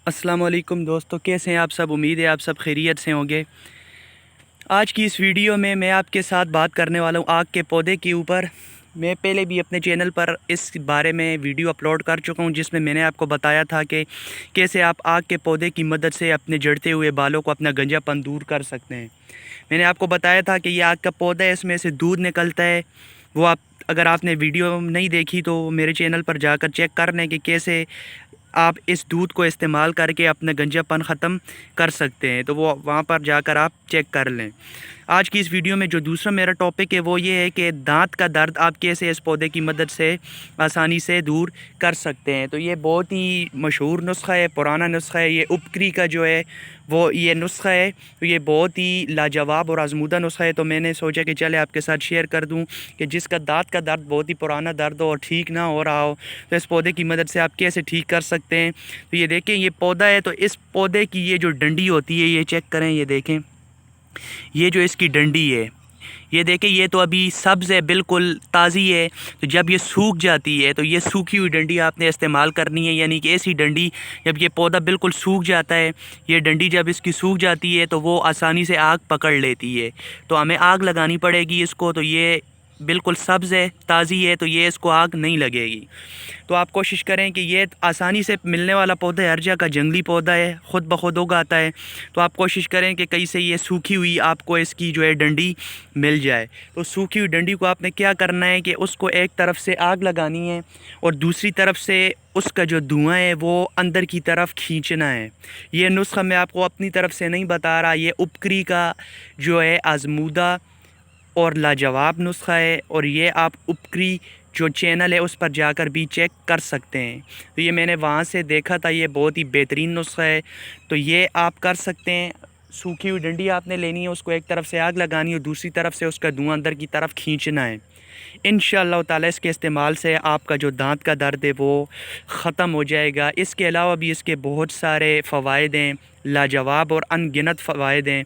अस्सलाम वालेकुम दोस्तों, कैसे हैं आप सब। उम्मीद है आप सब खैरियत से होंगे। आज की इस वीडियो में मैं आपके साथ बात करने वाला हूँ आग के पौधे के ऊपर। मैं पहले भी अपने चैनल पर इस बारे में वीडियो अपलोड कर चुका हूँ, जिसमें मैंने आपको बताया था कि कैसे आप आग के पौधे की मदद से अपने झड़ते हुए बालों को, अपना गंजापन दूर कर सकते हैं। मैंने आपको बताया था कि ये आग का पौधा है, इसमें से दूध निकलता है। वो आप अगर आपने वीडियो नहीं देखी तो मेरे चैनल पर जाकर चेक कर लें कि कैसे आप इस दूध को इस्तेमाल करके अपना गंजापन ख़त्म कर सकते हैं। तो वो वहाँ पर जाकर आप चेक कर लें। आज की इस वीडियो में जो दूसरा मेरा टॉपिक है वो ये है कि दांत का दर्द आप कैसे इस पौधे की मदद से आसानी से दूर कर सकते हैं। तो ये बहुत ही मशहूर नुस्खा है, पुराना नुस्खा है। ये उपकरी का जो है वो ये नुस्खा है। तो ये बहुत ही लाजवाब और आजमूदा नुस्खा है। तो मैंने सोचा कि चले आपके साथ शेयर कर दूं कि जिसका दांत का दर्द बहुत ही पुराना दर्द हो और ठीक ना हो रहा हो, तो इस पौधे की मदद से आप कैसे ठीक कर सकते हैं। तो ये देखें, ये पौधा है। तो इस पौधे की ये जो डंडी होती है, ये चेक करें, ये देखें, ये जो इसकी डंडी है, ये देखें, ये तो अभी सब्ज़ है, बिल्कुल ताज़ी है। तो जब ये सूख जाती है तो ये सूखी हुई डंडी आपने इस्तेमाल करनी है। यानी कि ऐसी डंडी, जब ये पौधा बिल्कुल सूख जाता है, ये डंडी जब इसकी सूख जाती है तो वो आसानी से आग पकड़ लेती है। तो हमें आग लगानी पड़ेगी इसको। तो ये बिल्कुल सब्ज़ है, ताज़ी है, तो ये इसको आग नहीं लगेगी। तो आप कोशिश करें कि ये आसानी से मिलने वाला पौधा है, हर जगह का जंगली पौधा है, ख़ुद ब खुद उगाता है। तो आप कोशिश करें कि कहीं से ये सूखी हुई आपको इसकी जो है डंडी मिल जाए। तो सूखी हुई डंडी को आपने क्या करना है कि उसको एक तरफ से आग लगानी है और दूसरी तरफ से उसका जो धुआं है वो अंदर की तरफ खींचना है। ये नुस्खा मैं आपको अपनी तरफ से नहीं बता रहा, ये उपकरी का जो है आजमूदा और लाजवाब नुस्खा है। और ये आप उपकरी जो चैनल है उस पर जाकर भी चेक कर सकते हैं। तो ये मैंने वहाँ से देखा था, ये बहुत ही बेहतरीन नुस्खा है। तो ये आप कर सकते हैं। सूखी हुई डंडी आपने लेनी है, उसको एक तरफ से आग लगानी है और दूसरी तरफ से उसका धुआं अंदर की तरफ खींचना है। इंशाअल्लाह ताला इसके इस्तेमाल से आपका जो दांत का दर्द है वो ख़त्म हो जाएगा। इसके अलावा भी इसके बहुत सारे फ़वाइद हैं, लाजवाब और अनगिनत फ़वाइद हैं।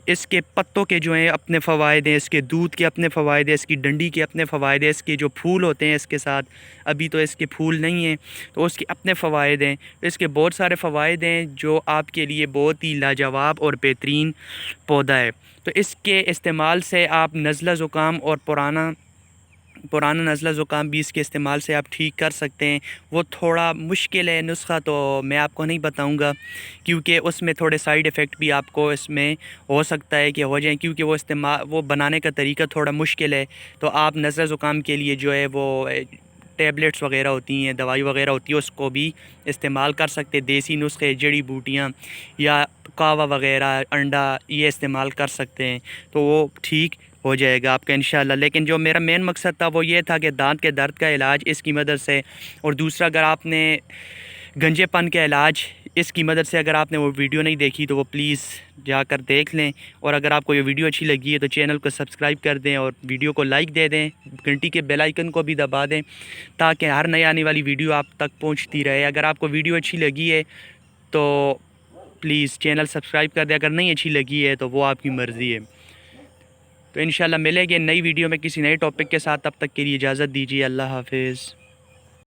इसके पत्तों के जो हैं अपने फ़वाइद हैं, इसके दूध के अपने फ़वाइद हैं, इसकी डंडी के अपने फ़वाइद हैं, इसके जो फूल होते हैं इसके साथ, अभी तो इसके फूल नहीं हैं तो उसके अपने फ़वाइद हैं। इसके बहुत सारे फ़वाइद हैं जो आपके लिए बहुत ही लाजवाब और बेहतरीन पौधा है। तो इसके इस्तेमाल से आप नज़ला ज़ुकाम और पुराना नज़ला ज़ुकाम भी इसके इस्तेमाल से आप ठीक कर सकते हैं। वो थोड़ा मुश्किल है नुस्खा, तो मैं आपको नहीं बताऊंगा क्योंकि उसमें थोड़े साइड इफ़ेक्ट भी आपको इसमें हो सकता है कि हो जाए, क्योंकि वो बनाने का तरीका थोड़ा मुश्किल है। तो आप नज़ला ज़ुकाम के लिए जो है वो टैबलेट्स वगैरह होती हैं, दवाई वगैरह होती है, उसको भी इस्तेमाल कर सकते हैं। देसी नुस्खे, जड़ी बूटियाँ या कावा वगैरह, अंडा, ये इस्तेमाल कर सकते हैं तो वो ठीक हो जाएगा आपका इंशाल्लाह। लेकिन जो मेरा मेन मकसद था वो ये था कि दांत के दर्द का इलाज इसकी मदद से, और दूसरा अगर आपने गंजेपन का इलाज इसकी मदद से, अगर आपने वो वीडियो नहीं देखी तो वो प्लीज़ जाकर देख लें। और अगर आपको ये वीडियो अच्छी लगी है तो चैनल को सब्सक्राइब कर दें और वीडियो को लाइक दे दें, घंटी के बेल आइकन को भी दबा दें ताकि हर नई आने वाली वीडियो आप तक पहुंचती रहे। अगर आपको वीडियो अच्छी लगी है तो प्लीज़ चैनल सब्सक्राइब कर दें, अगर नहीं अच्छी लगी है तो वो आपकी मर्ज़ी है। तो इंशाल्लाह मिलेंगे नई वीडियो में किसी नए टॉपिक के साथ। तब तक के लिए इजाज़त दीजिए। अल्लाह हाफ़िज़।